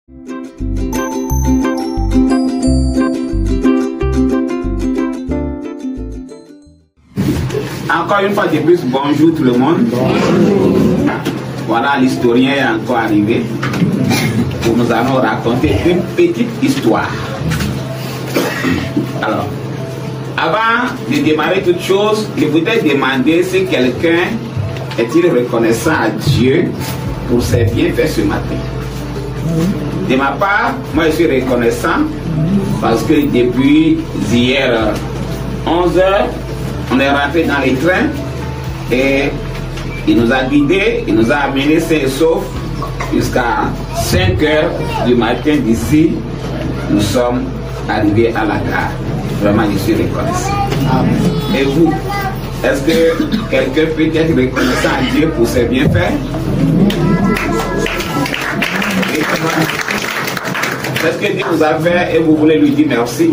Encore une fois de plus, bonjour tout le monde. Bonjour. Voilà, l'historien est encore arrivé. Nous allons raconter une petite histoire. Alors, avant de démarrer toute chose, je voudrais demander si quelqu'un est-il reconnaissant à Dieu pour ses bienfaits ce matin. De ma part, moi je suis reconnaissant parce que depuis hier 11h, on est rentré dans les trains et il nous a guidés, il nous a amenés sains et saufs jusqu'à 5h du matin d'ici. Nous sommes arrivés à la gare. Vraiment, je suis reconnaissant. Et vous, est-ce que quelqu'un peut être reconnaissant à Dieu pour ses bienfaits? Est-ce que Dieu vous a fait et vous voulez lui dire merci?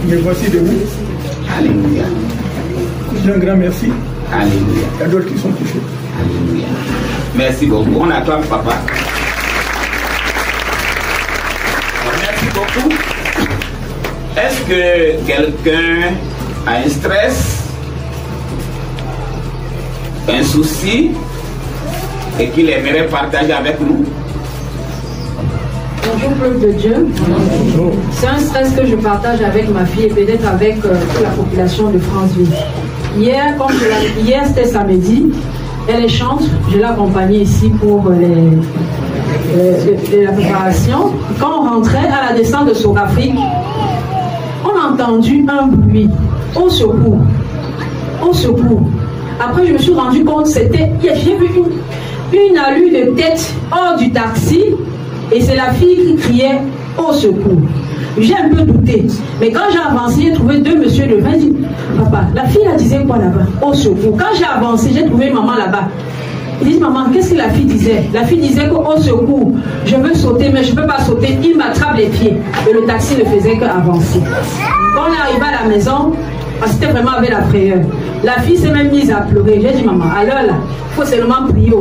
Me voici de vous. Alléluia. Je dis un grand merci. Alléluia. Il y a d'autres qui sont touchés. Alléluia. Merci beaucoup. On acclame papa. Merci beaucoup. Est-ce que quelqu'un a un stress, un souci et qu'il aimerait partager avec nous? Bonjour peuple de Dieu. C'est un stress que je partage avec ma fille et peut-être avec toute la population de Franceville. Hier, c'était samedi, elle est chante, je l'ai accompagnée ici pour la préparation. Quand on rentrait à la descente de Socafrique, on a entendu un bruit. Au secours. Au secours. Après, je me suis rendu compte, j'ai vu une allure de tête hors du taxi. Et c'est la fille qui criait au secours. J'ai un peu douté. Mais quand j'ai avancé, j'ai trouvé deux messieurs devant. J'ai dit, papa, la fille elle disait quoi là-bas? Au secours. Quand j'ai avancé, j'ai trouvé maman là-bas. Ils disent, maman, qu'est-ce que la fille disait? La fille disait qu'au secours, je veux sauter, mais je ne peux pas sauter. Il m'attrape les pieds. Et le taxi ne faisait qu'avancer. Quand on est arrivé à la maison, c'était vraiment avec la frayeur. La fille s'est même mise à pleurer. J'ai dit, maman, alors là, il faut seulement prier.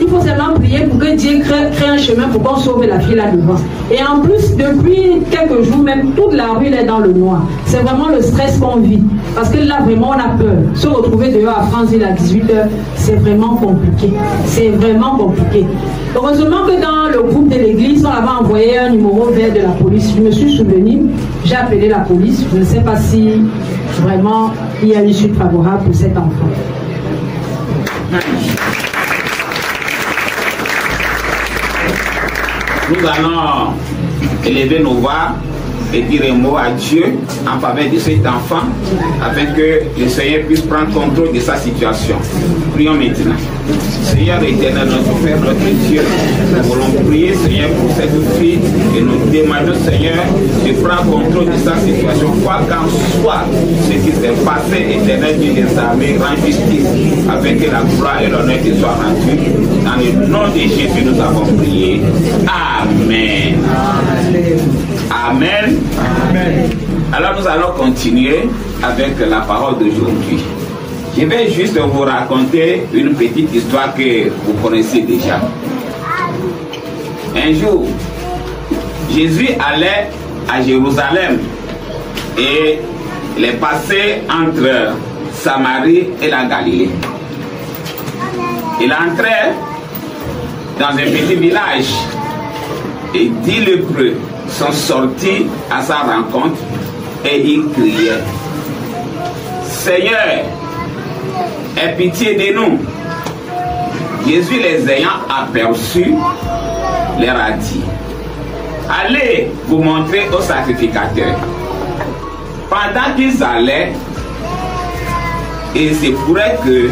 Il faut seulement prier pour que Dieu crée un chemin pour qu'on sauve la fille là devant. Et en plus, depuis quelques jours, même toute la rue est dans le noir. C'est vraiment le stress qu'on vit. Parce que là, vraiment, on a peur. Se retrouver dehors à Franceville à 18h, c'est vraiment compliqué. C'est vraiment compliqué. Heureusement que dans le groupe de l'église, on avait envoyé un numéro vert de la police. Je me suis souvenu, j'ai appelé la police. Je ne sais pas si vraiment il y a une suite favorable pour cet enfant. Nous allons élever nos voix et dire un mot à Dieu en faveur de cet enfant afin que le Seigneur puisse prendre contrôle de sa situation. Prions maintenant. Seigneur éternel, notre Père, notre Dieu, nous voulons prier, Seigneur, pour cette fille et nous demandons, Seigneur, de prendre contrôle de sa situation. Quoi qu'en soit ce qui s'est passé, éternel Dieu des armées, rend justice afin que la gloire et l'honneur te soient rendus. Dans le nom de Jésus, nous avons prié. Amen. Amen. Amen. Alors nous allons continuer avec la parole d'aujourd'hui. Je vais juste vous raconter une petite histoire que vous connaissez déjà. Un jour, Jésus allait à Jérusalem et il est passé entre Samarie et la Galilée. Il entrait dans un petit village et 10 lépreux sont sortis à sa rencontre et ils criaient: Seigneur, aie pitié de nous. Jésus, les ayant aperçus, leur a dit: allez vous montrer au sacrificateur. Pendant qu'ils allaient, il se pourrait que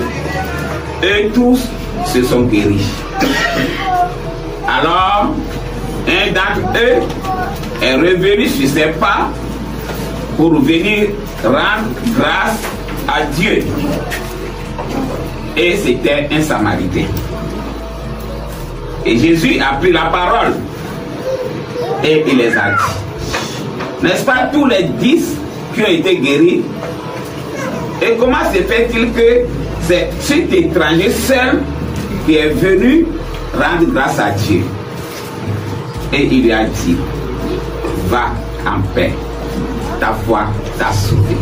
eux tous se sont guéris. Alors, un d'entre eux est revenu sur ses pas pour venir rendre grâce à Dieu. Et c'était un Samaritain. Et Jésus a pris la parole et il les a dit: n'est-ce pas tous les 10 qui ont été guéris? Et comment se fait-il que c'est cet étranger seul qui est venu rendre grâce à Dieu. Et il lui a dit, va en paix, ta foi t'a sauvé.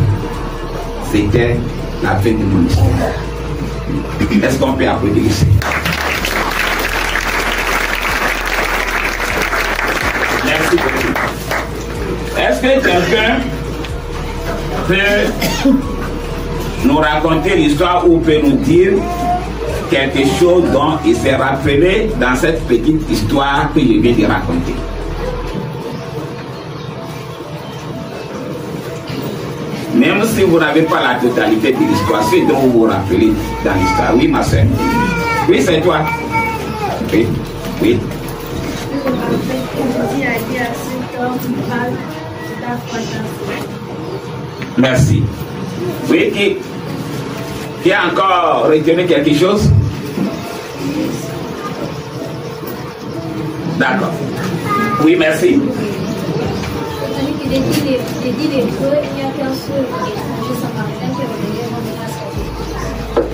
C'était la fin du ministère. Est-ce qu'on peut applaudir ici? Merci beaucoup. Est-ce que quelqu'un peut nous raconter l'histoire ou peut nous dire quelque chose dont il s'est rappelé dans cette petite histoire que je viens de raconter? Même si vous n'avez pas la totalité de l'histoire, c'est dont vous vous rappelez dans l'histoire. Oui, ma soeur. Oui, c'est toi. Oui. Oui. Merci. Oui, qui a encore retenu quelque chose? D'accord. Oui, merci.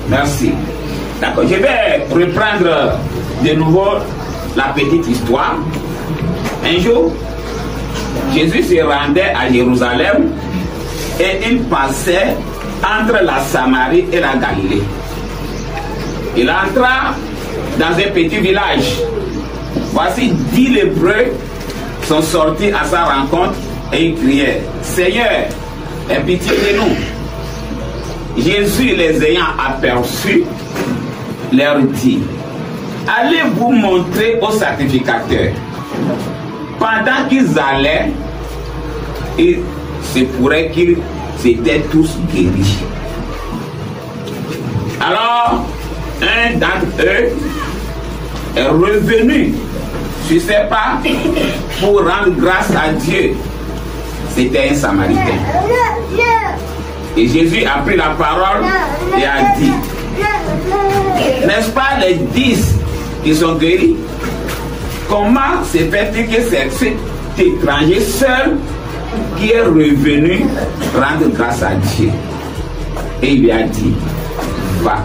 Merci. D'accord. Je vais reprendre de nouveau la petite histoire. Un jour, Jésus se rendait à Jérusalem et il passait entre la Samarie et la Galilée. Il entra dans un petit village. Voici 10 lépreux sont sortis à sa rencontre et ils criaient, Seigneur, aie pitié de nous. Jésus, les ayant aperçus, leur dit, allez vous montrer au sacrificateur. Pendant qu'ils allaient, il se pourrait qu'ils étaient tous guéris. Alors, un d'entre eux est revenu sur ses pas pour rendre grâce à Dieu. C'était un Samaritain. Et Jésus a pris la parole et a dit, n'est-ce pas les 10 qui sont guéris? Comment se fait-il que c'est cet étranger seul qui est revenu rendre grâce à Dieu? Et il lui a dit, va,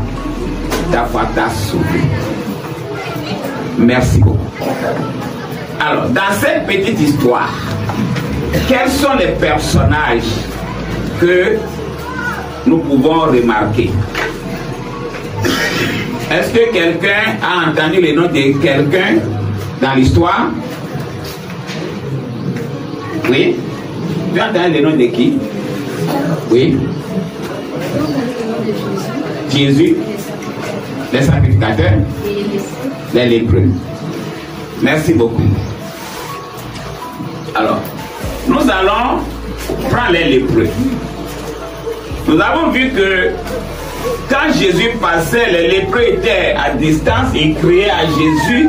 ta foi t'a sauvé. Merci beaucoup. Alors, dans cette petite histoire, quels sont les personnages que nous pouvons remarquer? Est-ce que quelqu'un a entendu le nom de quelqu'un dans l'histoire? Oui? Tu as entendu le nom de qui? Oui? Jésus, les sacrificateurs, les lépreux. Merci beaucoup. Alors, nous allons prendre les lépreux. Nous avons vu que quand Jésus passait, les lépreux étaient à distance, ils criaient à Jésus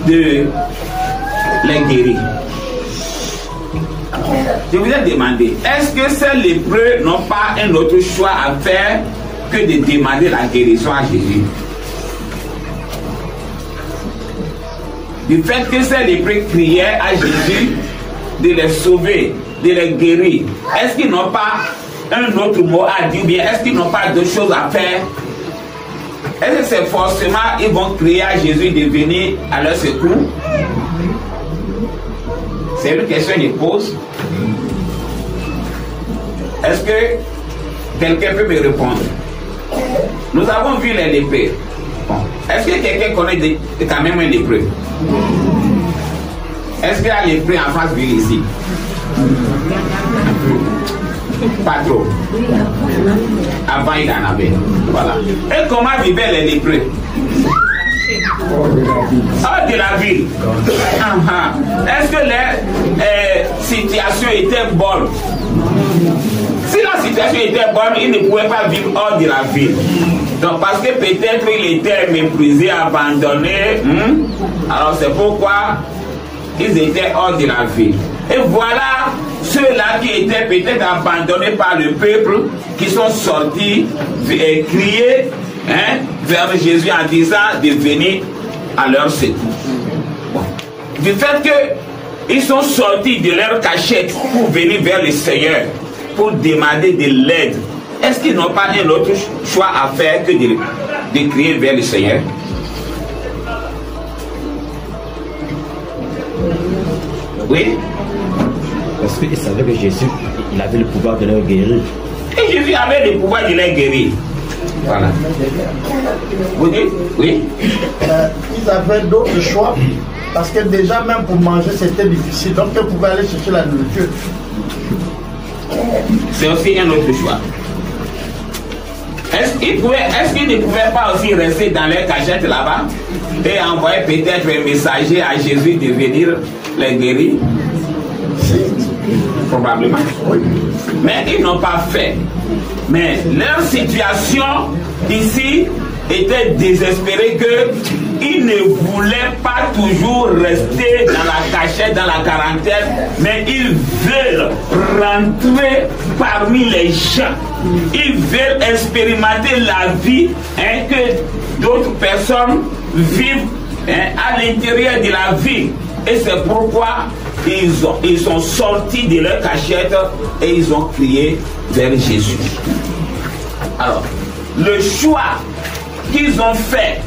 de les guérir. Je vous ai demandé, est-ce que ces lépreux n'ont pas un autre choix à faire que de demander la guérison à Jésus? Du fait que ces lépreux criaient à Jésus de les sauver, de les guérir, est-ce qu'ils n'ont pas un autre mot à dire, bien est-ce qu'ils n'ont pas d'autres choses à faire? Est-ce que c'est forcément ils vont crier à Jésus de venir à leur secours? C'est une question que je pose. Est-ce que quelqu'un peut me répondre? Nous avons vu les lépreux. Bon. Est-ce que quelqu'un connaît quand même un lépreux? Est-ce qu'il y a lépreux en France ville ici? Pas trop. Avant il en avait. Voilà. Et comment vivaient les lépreux? Hors de la ville. Est-ce que les situations étaient bonnes? Si la situation était bonne, ils ne pouvaient pas vivre hors de la ville. Donc parce que peut-être il était méprisé, abandonné. Alors c'est pourquoi ils étaient hors de la ville. Et voilà ceux-là qui étaient peut-être abandonnés par le peuple, qui sont sortis et criés vers Jésus en disant de venir à leur secours. Bon. Du fait qu'ils sont sortis de leur cachette pour venir vers le Seigneur, pour demander de l'aide, est-ce qu'ils n'ont pas un autre choix à faire que de crier vers le Seigneur? Oui. Parce qu'ils savaient que Jésus, il avait le pouvoir de leur guérir. Et Jésus avait le pouvoir de les guérir. Voilà. Vous dites? Oui. Ils avaient d'autres choix. Parce que déjà, même pour manger, c'était difficile. Donc, ils pouvaient aller chercher la nourriture. C'est aussi un autre choix. Est-ce qu'ils ne pouvaient pas aussi rester dans leur cachette là-bas et envoyer peut-être un messager à Jésus de venir les guérir? Probablement. Oui. Mais ils n'ont pas fait. Mais leur situation ici était désespérée qu'ils ne voulaient pas toujours rester dans la cachette, dans la quarantaine, mais ils veulent rentrer parmi les gens. Ils veulent expérimenter la vie que d'autres personnes vivent à l'intérieur de la vie. Et c'est pourquoi ils sont sortis de leur cachette et ils ont crié vers Jésus. Alors, le choix qu'ils ont fait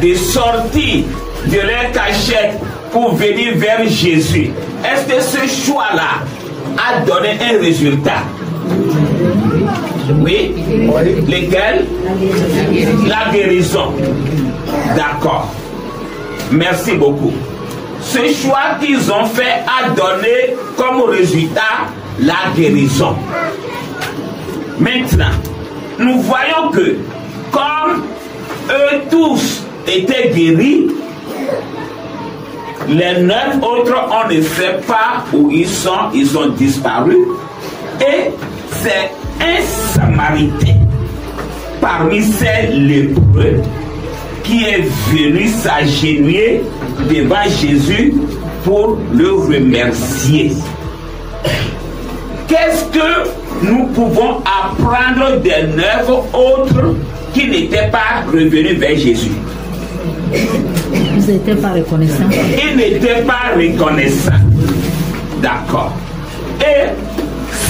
de sortir de leur cachette pour venir vers Jésus, est-ce que ce choix-là a donné un résultat? Oui. Lesquels? La guérison. D'accord. Merci beaucoup. Ce choix qu'ils ont fait a donné comme résultat la guérison. Maintenant, nous voyons que comme eux tous étaient guéris, les 9 autres, on ne sait pas où ils ont disparu. Et c'est un Samaritain parmi ces lépreux qui est venu s'agenouiller devant Jésus pour le remercier. Qu'est-ce que nous pouvons apprendre des 9 autres qui n'étaient pas revenus vers Jésus? Ils n'étaient pas reconnaissants. Ils n'étaient pas reconnaissants. D'accord. Et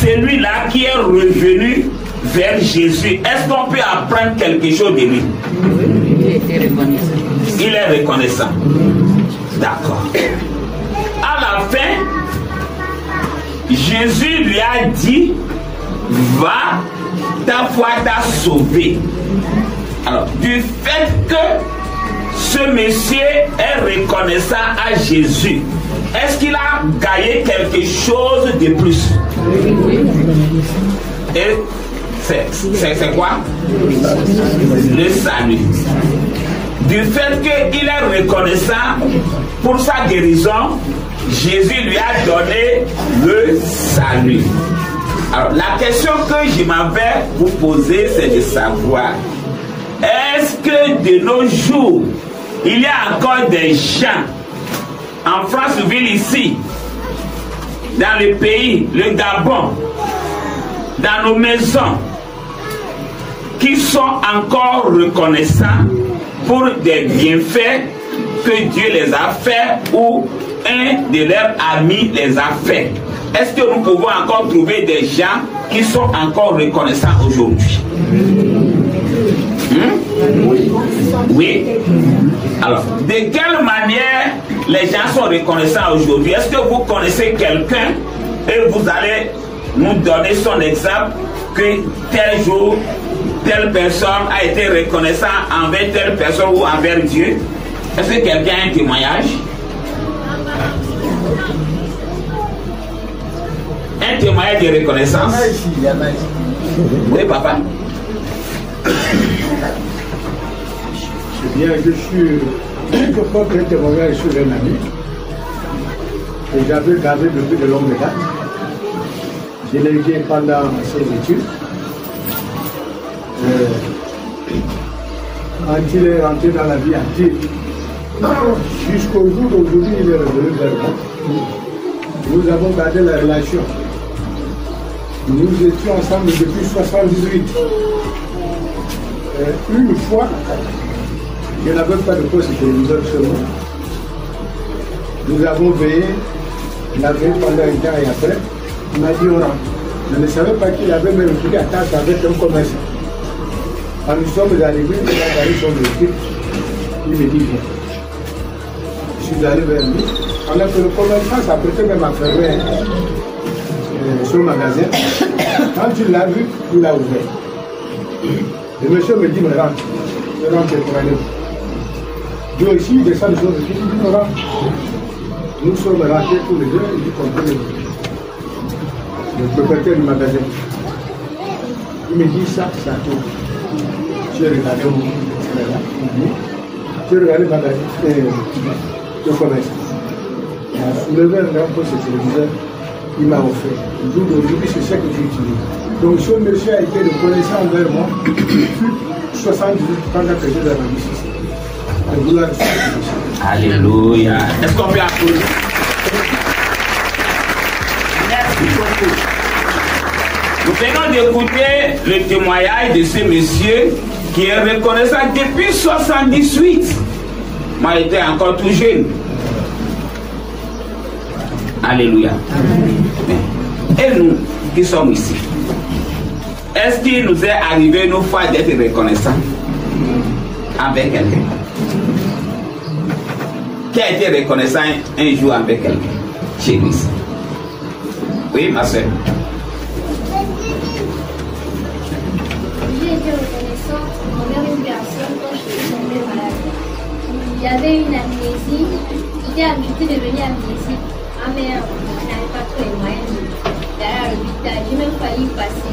celui-là qui est revenu vers Jésus, est-ce qu'on peut apprendre quelque chose de lui? Il est reconnaissant. D'accord. À la fin, Jésus lui a dit, va, ta foi t'a sauvé. Alors, du fait que ce monsieur est reconnaissant à Jésus, est-ce qu'il a gagné quelque chose de plus? Et c'est quoi? Le salut. Du fait qu'il est reconnaissant pour sa guérison, Jésus lui a donné le salut. Alors, la question que je m'avais vous poser, c'est de savoir, est-ce que de nos jours, il y a encore des gens en Franceville ici, dans le pays, le Gabon, dans nos maisons, qui sont encore reconnaissants pour des bienfaits que Dieu les a faits ou un de leurs amis les a faits? Est-ce que nous pouvons encore trouver des gens qui sont encore reconnaissants aujourd'hui? Oui. Alors, de quelle manière les gens sont reconnaissants aujourd'hui? Est-ce que vous connaissez quelqu'un et vous allez nous donner son exemple que tel jour, telle personne a été reconnaissant envers telle personne ou envers Dieu? Est-ce que quelqu'un a un témoignage? Un témoignage de reconnaissance? Oui, papa. Eh bien, je porte un témoignage sur un ami que j'avais gardé depuis de longues dates. Je l'ai aidé pendant ses études. Quand il est rentré dans la vie active, jusqu'au jour d'aujourd'hui, il est revenu vers moi. Nous avons gardé la relation. Nous étions ensemble depuis 78. Une fois, je n'avais pas de poste téléviseur chez moi. Nous avons veillé, il avait pendant un temps et après, il m'a dit on rentre. Je ne savais pas qu'il avait même pris à table avec un commerçant. Quand nous sommes arrivés, il a gagné son équipe. Il me dit viens. Je suis allé vers lui. Alors que le commerçant s'apprêtait même à fermer son magasin. Quand tu l'as vu, il a ouvert. Le monsieur me dit, mais rentre. Je rentre pour aller. Dieu aussi, il descend de son équipe, il dit, rentre. Nous sommes rentrés tous les deux, il dit, comprenez. Le propriétaire du magasin. Il me dit, ça tourne. J'ai regardé j'ai regardé le magasin, le commerce. Il a soulevé un peu ce téléviseur, il m'a offert. Le jour d'aujourd'hui, c'est ça que j'utilise. Donc ce monsieur a été reconnaissant envers moi, 78 pendant que j'ai la vie. Alléluia. Est-ce qu'on peut applaudir? Merci beaucoup. Nous venons d'écouter le témoignage de ce monsieur qui est reconnaissant depuis 78. Moi, j'étais encore tout jeune. Alléluia. Et nous qui sommes ici, est-ce qu'il nous est arrivé une fois d'être reconnaissant avec quelqu'un? Qui a été reconnaissant un jour avec quelqu'un chez lui? Oui, ma soeur. J'ai été reconnaissant envers une personne quand je suis tombée malade. Il y avait une amnésie, il était habitué de venir amnésique. Ah mais je n'avais pas trop les moyens d'aller à l'hôpital, j'ai même failli passer.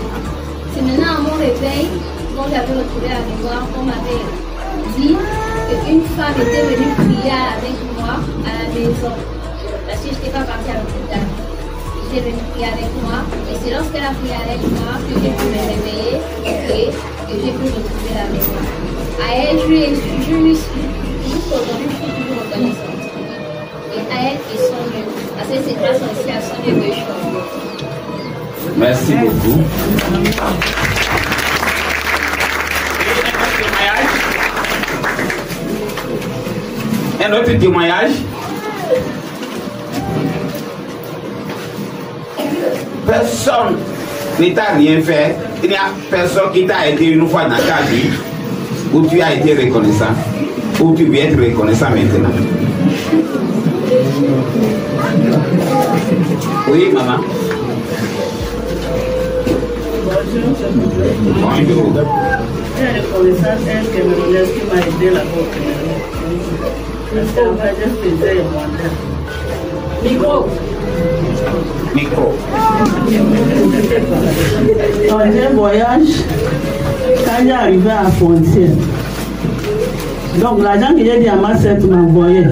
C'est maintenant à mon réveil, quand j'avais retrouvé la mémoire, on m'avait dit qu'une femme était venue prier avec moi à la maison. Parce que je n'étais pas partie à l'hôpital. Elle est venue prier avec moi et c'est lorsqu'elle a prié avec moi que j'ai pu me réveiller et que j'ai pu retrouver la mémoire. À elle, je lui suis jusqu'aujourd'hui, je suis toujours reconnaissante. Et à elle et son Dieu. Parce que c'est grâce aussi à son Dieu que je suis. Merci beaucoup. Un autre témoignage. Personne ne t'a rien fait. Il n'y a personne qui t'a aidé une fois dans ta vie où tu as été reconnaissant, où tu veux être reconnaissant maintenant. Oui, maman. Bonjour. Je suis reconnaissant d'un Camerounais qui m'a aidé là-bas au Cameroun. Parce qu'en fait, je faisais un mandat. Micro. Micro. Dans un voyage, quand j'arrivais à la frontière, donc l'agent qui a dit à ma sœur m'a envoyé.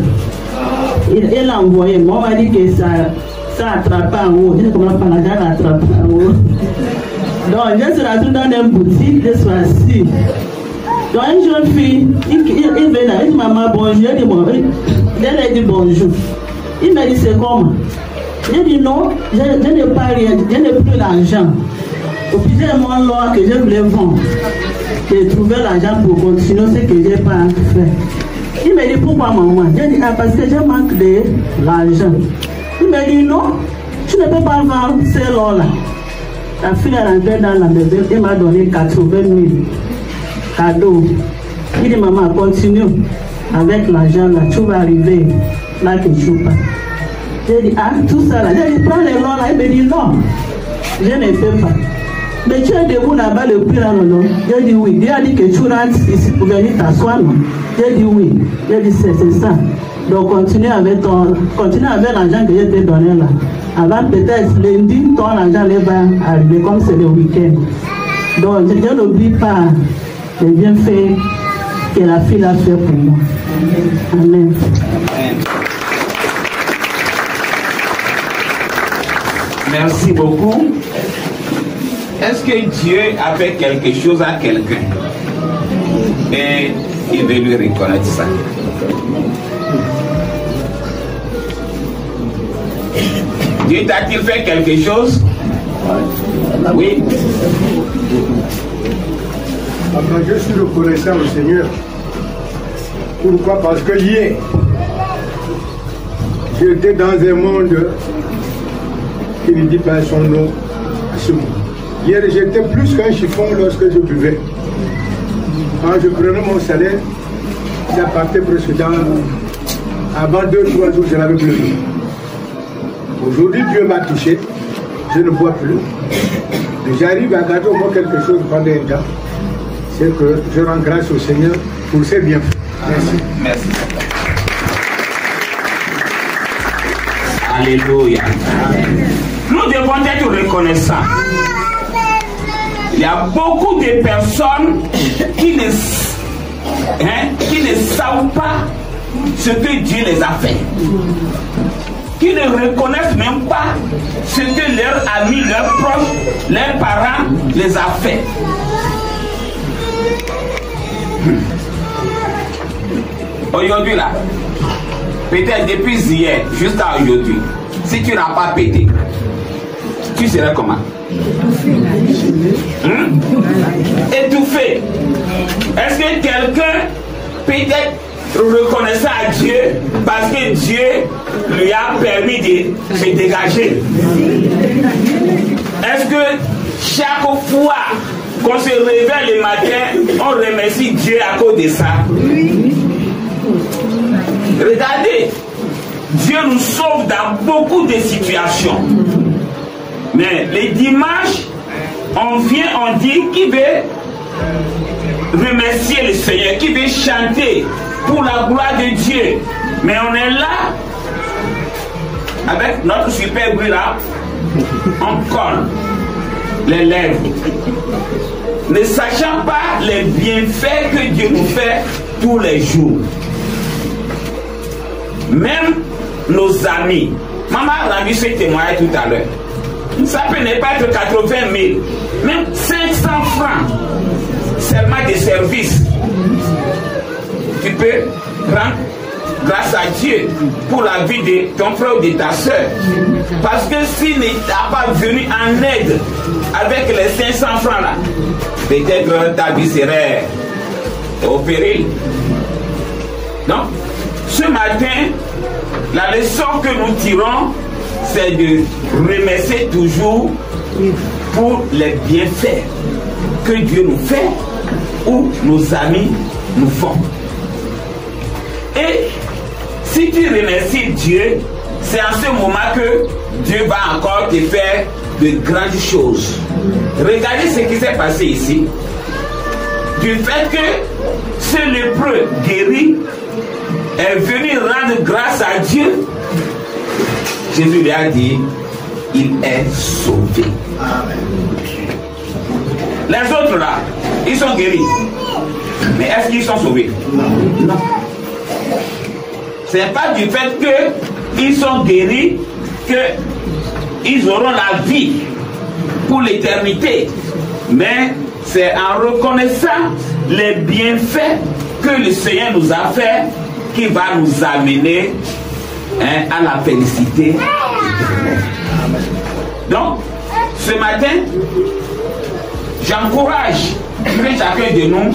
Il l'a envoyé. Moi, on m'a dit que ça attrape en haut. Je ne comprends pas, l'agent l'attrape en haut. Donc, je suis rentrée dans une boutique, je suis assise. Donc, une jeune fille, il vient là, il dit maman bonjour. Je dis bon, elle a dit bonjour. Il m'a dit c'est comment? J'ai dit non, je n'ai pas rien, je n'ai plus l'argent. Au plusieurs mois là que je voulais vendre, j'ai trouvé l'argent pour continuer ce que je n'ai pas fait. Il m'a dit pourquoi maman? J'ai dit ah, parce que je manque de l'argent. Il m'a dit non, tu ne peux pas vendre ces lots-là. La fille est rentrée dans la maison, elle m'a donné 80 000 cadeaux. Il dit maman, continue avec l'argent là, tu vas arriver là que tu joues pas. J'ai dit ah, tout ça là, j'ai dit prends les lots là, il me dit non, je ne peux pas. Mais tu es debout là-bas le plus là, non? J'ai dit oui. Il a dit que tu rentres ici pour venir t'asseoir, non? J'ai dit oui. J'ai dit c'est ça. Donc continue avec l'argent que je t'ai donné là. Avant peut-être lundi, ton argent va arriver comme c'est le week-end. Donc je n'oublie pas les bienfaits que la fille a fait pour moi. Amen. Merci beaucoup. Est-ce que Dieu a fait quelque chose à quelqu'un et il veut lui reconnaître ça? Dieu t'a-t-il fait quelque chose? Oui. Enfin, je suis reconnaissant au Seigneur. Pourquoi? Parce que hier, j'étais dans un monde qui ne dit pas son nom à ce monde. Hier, j'étais plus qu'un chiffon lorsque je buvais. Quand je prenais mon salaire, ça partait presque dans... Avant 2-3 jours, je l'avais plus. Aujourd'hui, Dieu m'a touché. Je ne bois plus. Et j'arrive à garder au moins quelque chose pendant un temps. C'est que je rends grâce au Seigneur pour ses bienfaits. Merci. Merci. Alléluia. Nous devons être reconnaissants. Il y a beaucoup de personnes qui ne savent pas ce que Dieu les a fait. Qui ne reconnaissent même pas ce que leurs amis, leurs proches, leurs parents les a fait. Aujourd'hui là, peut-être depuis hier jusqu'à aujourd'hui, si tu n'as pas pété, tu serais comment? Étouffé. Est-ce que quelqu'un peut-être reconnaissant à Dieu parce que Dieu lui a permis de se dégager? Est-ce que chaque fois qu'on se réveille le matin, on remercie Dieu à cause de ça? Regardez, Dieu nous sauve dans beaucoup de situations. Mais les dimanches, on vient, on dit qui veut remercier le Seigneur, qui veut chanter pour la gloire de Dieu. Mais on est là, avec notre super bruit là, on colle les lèvres, ne sachant pas les bienfaits que Dieu nous fait tous les jours. Même nos amis, maman a rendu ce témoignage tout à l'heure. Ça peut ne pas être 80 000, même 500 francs seulement de service. Tu peux rendre grâce à Dieu pour la vie de ton frère ou de ta soeur. Parce que s'il n'est pas venu en aide avec les 500 francs là, peut-être ta vie serait au péril. Donc, ce matin, la leçon que nous tirons, c'est de remercier toujours pour les bienfaits que Dieu nous fait ou nos amis nous font. Et si tu remercies Dieu, c'est en ce moment que Dieu va encore te faire de grandes choses. Regardez ce qui s'est passé ici. Du fait que ce lépreux guéri est venu rendre grâce à Dieu, Jésus lui a dit, il est sauvé. Amen. Les autres là, ils sont guéris. Mais est-ce qu'ils sont sauvés? Non. Ce n'est pas du fait qu'ils sont guéris qu'ils auront la vie pour l'éternité. Mais c'est en reconnaissant les bienfaits que le Seigneur nous a fait qui va nous amener à la félicité. Donc, ce matin, j'encourage chacun de nous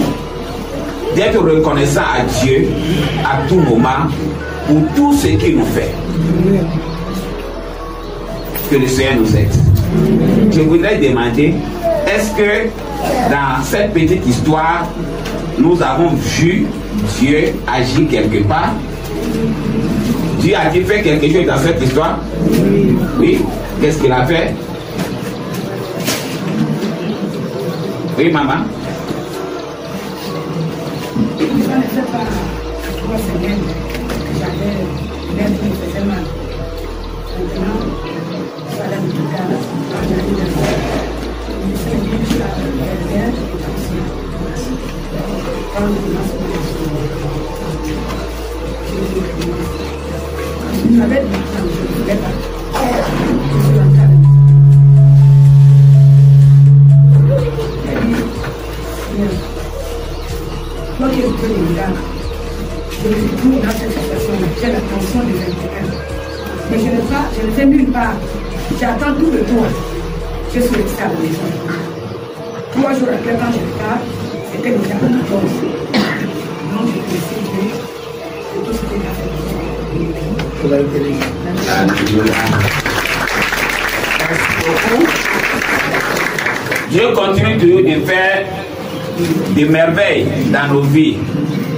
d'être reconnaissant à Dieu à tout moment pour tout ce qu'il nous fait. Que le Seigneur nous aide. Je voudrais demander, est-ce que dans cette petite histoire, nous avons vu Dieu agir quelque part? Dieu a-t-il fait quelque chose dans cette histoire? Oui. Qu'est-ce qu'il a fait? Oui, maman. Dans cette situation-là, j'ai l'attention des impliqués. Mais je ne fais nulle part. J'attends tout le temps. Je suis restée à la maison. 3 jours après, quand je pars, c'était le temps de 14. Donc, je peux essayer de tout ce qu'il a fait. Dieu continue toujours de faire des merveilles dans nos vies.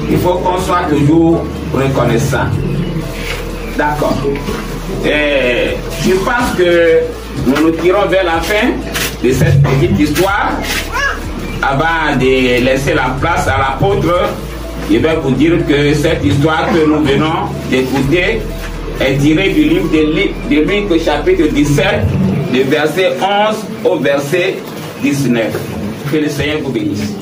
Il faut qu'on soit toujours reconnaissant. D'accord. Je pense que nous nous tirons vers la fin de cette petite histoire. Avant de laisser la place à l'apôtre, je vais vous dire que cette histoire que nous venons d'écouter est tirée du livre de Luc chapitre 17, du verset 11 au verset 19. Que le Seigneur vous bénisse.